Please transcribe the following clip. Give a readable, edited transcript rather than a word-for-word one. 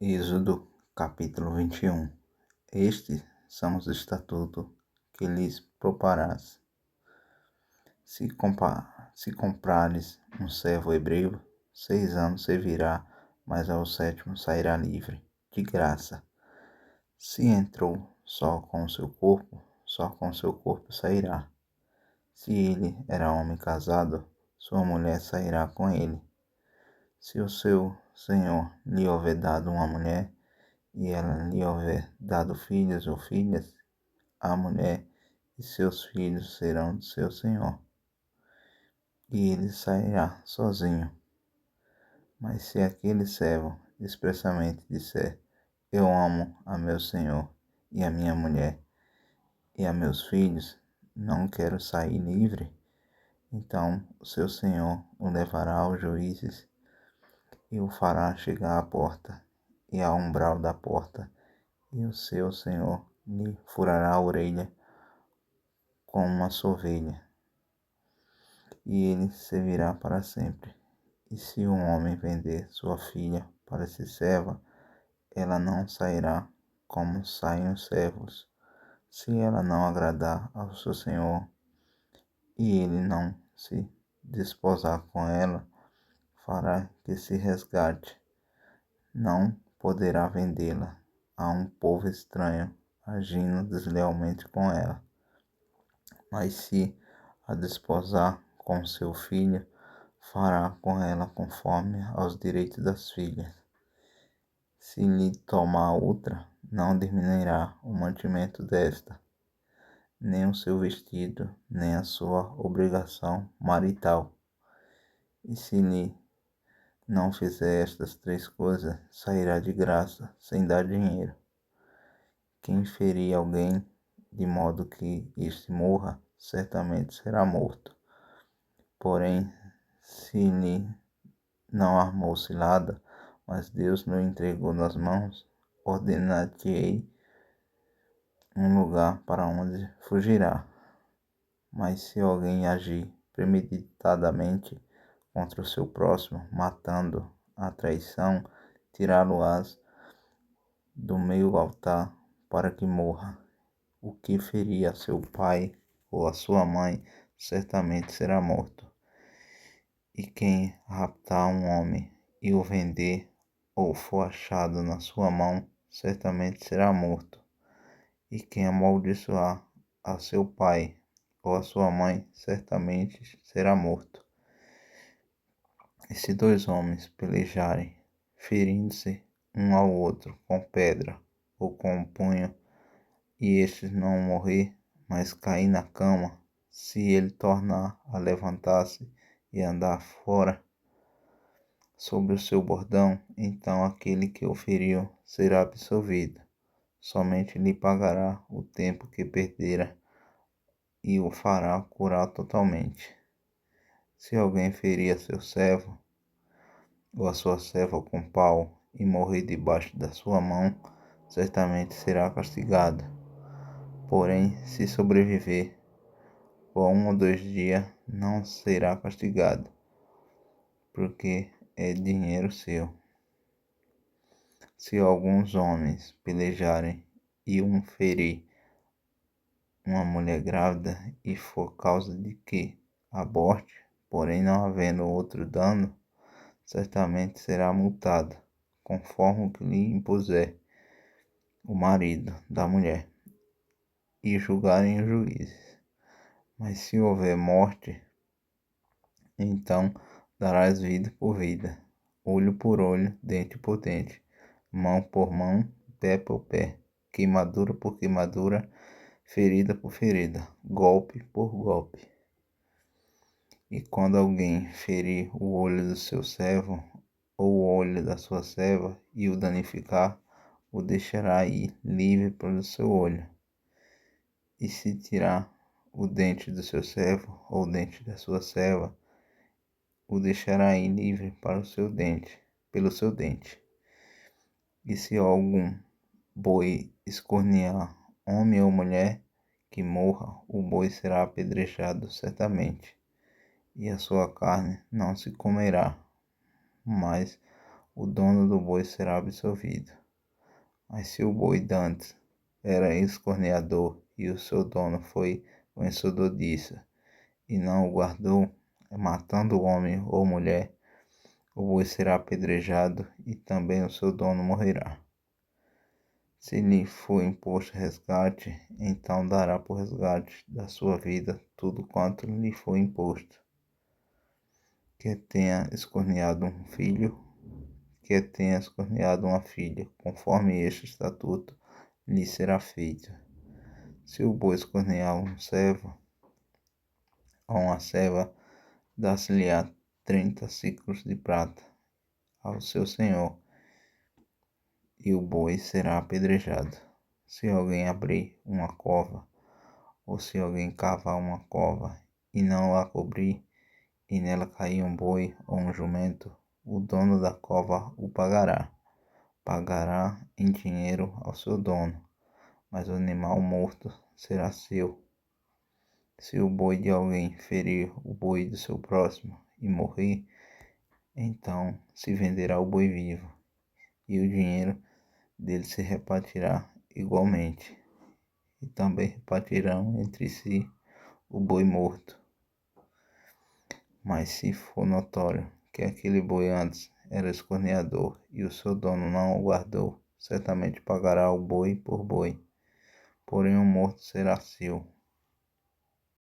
Êxodo capítulo 21. Estes são os estatutos que lhes proparás. Se comprares um servo hebreu, 6 anos servirá, mas ao 7º sairá livre, de graça. Se entrou só com seu corpo, só com seu corpo sairá. Se ele era homem casado, sua mulher sairá com ele. Se o seu senhor lhe houver dado uma mulher, e ela lhe houver dado filhos ou filhas, a mulher e seus filhos serão de seu senhor, e ele sairá sozinho. Mas se aquele servo expressamente disser: eu amo a meu senhor e a minha mulher e a meus filhos, não quero sair livre, então o seu senhor o levará aos juízes e o fará chegar à porta e ao umbral da porta, e o seu senhor lhe furará a orelha com uma sovelha, e ele servirá para sempre. E se um homem vender sua filha para ser serva, ela não sairá como saem os servos. Se ela não agradar ao seu senhor, e ele não se desposar com ela, fará que se resgate. Não poderá vendê-la a um povo estranho, agindo deslealmente com ela. Mas se a desposar com seu filho, fará com ela conforme aos direitos das filhas. Se lhe tomar outra, não diminuirá o mantimento desta, nem o seu vestido, nem a sua obrigação marital. E se lhe não fizer estas 3 coisas, sairá de graça, sem dar dinheiro. Quem ferir alguém de modo que este morra, certamente será morto. Porém, se lhe não armou cilada, mas Deus não entregou nas mãos, ordenar-te-ei um lugar para onde fugirá. Mas se alguém agir premeditadamente contra o seu próximo, matando a traição, tirá-lo-ás do meio do altar para que morra. O que ferir a seu pai ou a sua mãe, certamente será morto. E quem raptar um homem e o vender, ou for achado na sua mão, certamente será morto. E quem amaldiçoar a seu pai ou a sua mãe, certamente será morto. E se 2 homens pelejarem, ferindo-se um ao outro com pedra ou com um punho, e este não morrer, mas cair na cama, se ele tornar a levantar-se e andar fora sobre o seu bordão, então aquele que o feriu será absolvido. Somente lhe pagará o tempo que perdera e o fará curar totalmente. Se alguém ferir a seu servo ou a sua serva com pau e morrer debaixo da sua mão, certamente será castigado. Porém, se sobreviver por 1 ou 2 dias, não será castigado, porque é dinheiro seu. Se alguns homens pelejarem e um ferir uma mulher grávida e for causa de que aborte, porém não havendo outro dano, certamente será multado, conforme o que lhe impuser o marido da mulher, e julgarem os juízes. Mas se houver morte, então darás vida por vida, olho por olho, dente por dente, mão por mão, pé por pé, queimadura por queimadura, ferida por ferida, golpe por golpe. E quando alguém ferir o olho do seu servo, ou o olho da sua serva, e o danificar, o deixará ir livre pelo seu olho. E se tirar o dente do seu servo, ou o dente da sua serva, o deixará ir livre para o seu dente, pelo seu dente. E se algum boi escornear homem ou mulher, que morra, o boi será apedrejado certamente, e a sua carne não se comerá, mas o dono do boi será absolvido. Mas se o boi dantes era escorneador e o seu dono foi vencedor disso e não o guardou, matando o homem ou mulher, o boi será apedrejado e também o seu dono morrerá. Se lhe for imposto resgate, então dará por resgate da sua vida tudo quanto lhe foi imposto. Que tenha escorneado um filho, que tenha escorneado uma filha, conforme este estatuto lhe será feito. Se o boi escornear um servo ou uma serva, dá-se-lhe-á 30 siclos de prata ao seu senhor, e o boi será apedrejado. Se alguém abrir uma cova, ou se alguém cavar uma cova e não a cobrir, e nela cair um boi ou um jumento, o dono da cova o pagará. Pagará em dinheiro ao seu dono, mas o animal morto será seu. Se o boi de alguém ferir o boi do seu próximo e morrer, então se venderá o boi vivo, e o dinheiro dele se repartirá igualmente, e também repartirão entre si o boi morto. Mas se for notório que aquele boi antes era escorneador e o seu dono não o guardou, certamente pagará o boi por boi, porém o morto será seu.